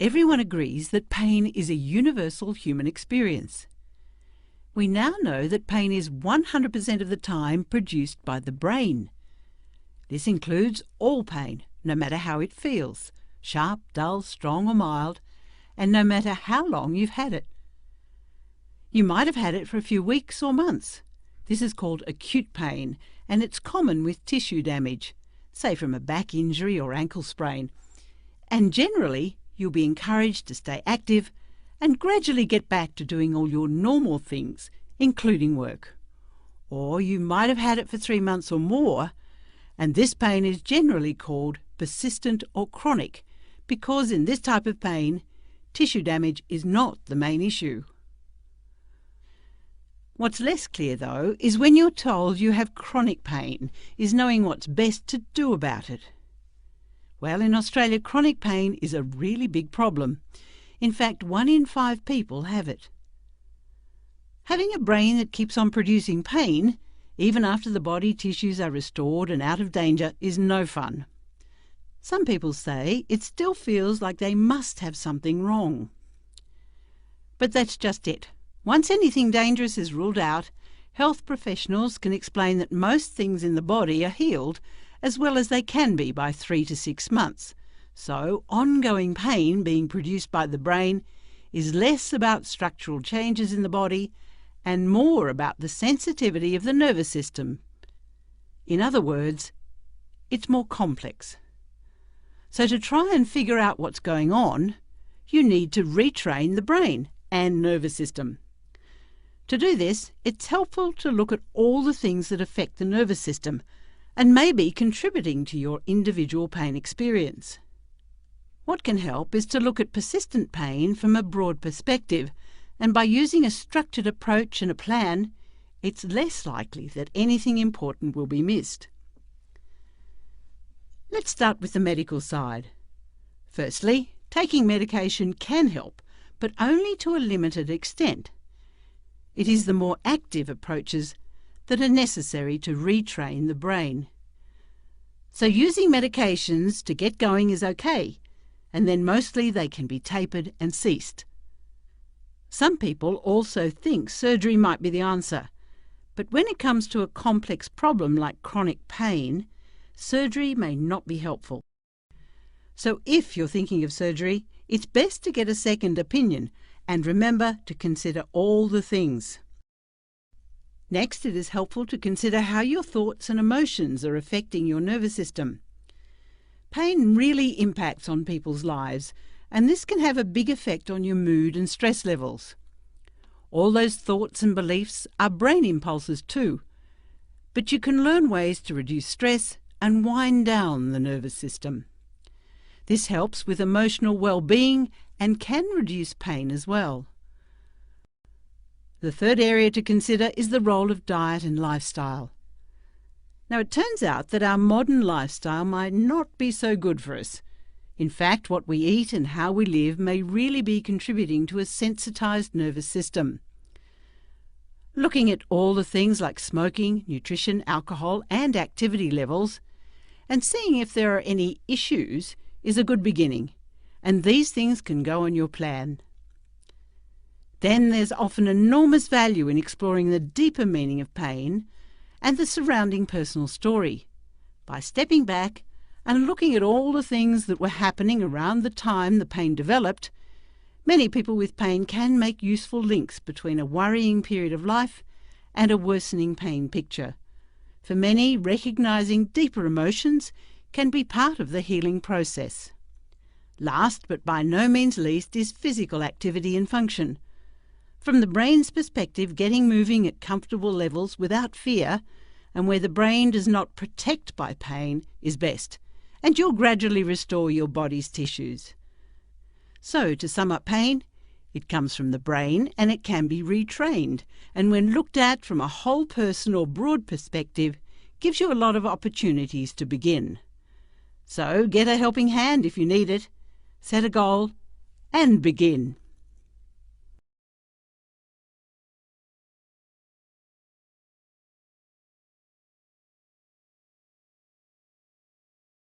everyone agrees that pain is a universal human experience. We now know that pain is 100% of the time produced by the brain. This includes all pain, no matter how it feels, sharp, dull, strong or mild, and no matter how long you've had it. You might have had it for a few weeks or months. This is called acute pain, and it's common with tissue damage, say from a back injury or ankle sprain. And generally, you'll be encouraged to stay active and gradually get back to doing all your normal things, including work. Or you might have had it for 3 months or more, and this pain is generally called persistent or chronic, because in this type of pain, tissue damage is not the main issue. What's less clear, though, is when you're told you have chronic pain, is knowing what's best to do about it. Well, in Australia, chronic pain is a really big problem. In fact, 1 in 5 people have it. Having a brain that keeps on producing pain, even after the body tissues are restored and out of danger, is no fun. Some people say it still feels like they must have something wrong. But that's just it. Once anything dangerous is ruled out, health professionals can explain that most things in the body are healed, as well as they can be by 3 to 6 months. So ongoing pain being produced by the brain is less about structural changes in the body and more about the sensitivity of the nervous system. In other words, it's more complex. So to try and figure out what's going on, you need to retrain the brain and nervous system. To do this, it's helpful to look at all the things that affect the nervous system and may be contributing to your individual pain experience. What can help is to look at persistent pain from a broad perspective, and by using a structured approach and a plan, it's less likely that anything important will be missed. Let's start with the medical side. Firstly, taking medication can help, but only to a limited extent. It is the more active approaches that are necessary to retrain the brain. So using medications to get going is okay, and then mostly they can be tapered and ceased. Some people also think surgery might be the answer, but when it comes to a complex problem like chronic pain, surgery may not be helpful. So if you're thinking of surgery, it's best to get a second opinion, and remember to consider all the things. Next, it is helpful to consider how your thoughts and emotions are affecting your nervous system. Pain really impacts on people's lives, and this can have a big effect on your mood and stress levels. All those thoughts and beliefs are brain impulses too, but you can learn ways to reduce stress and wind down the nervous system. This helps with emotional well-being and can reduce pain as well. The third area to consider is the role of diet and lifestyle. Now, it turns out that our modern lifestyle might not be so good for us. In fact, what we eat and how we live may really be contributing to a sensitized nervous system. Looking at all the things like smoking, nutrition, alcohol, and activity levels, and seeing if there are any issues is a good beginning, and these things can go on your plan. Then there's often enormous value in exploring the deeper meaning of pain and the surrounding personal story. By stepping back and looking at all the things that were happening around the time the pain developed, many people with pain can make useful links between a worrying period of life and a worsening pain picture. For many, recognizing deeper emotions can be part of the healing process. Last, but by no means least, is physical activity and function. From the brain's perspective, getting moving at comfortable levels without fear and where the brain does not protect by pain is best, and you'll gradually restore your body's tissues. So, to sum up pain, it comes from the brain and it can be retrained, and when looked at from a whole person or broad perspective, gives you a lot of opportunities to begin. So, get a helping hand if you need it, set a goal, and begin.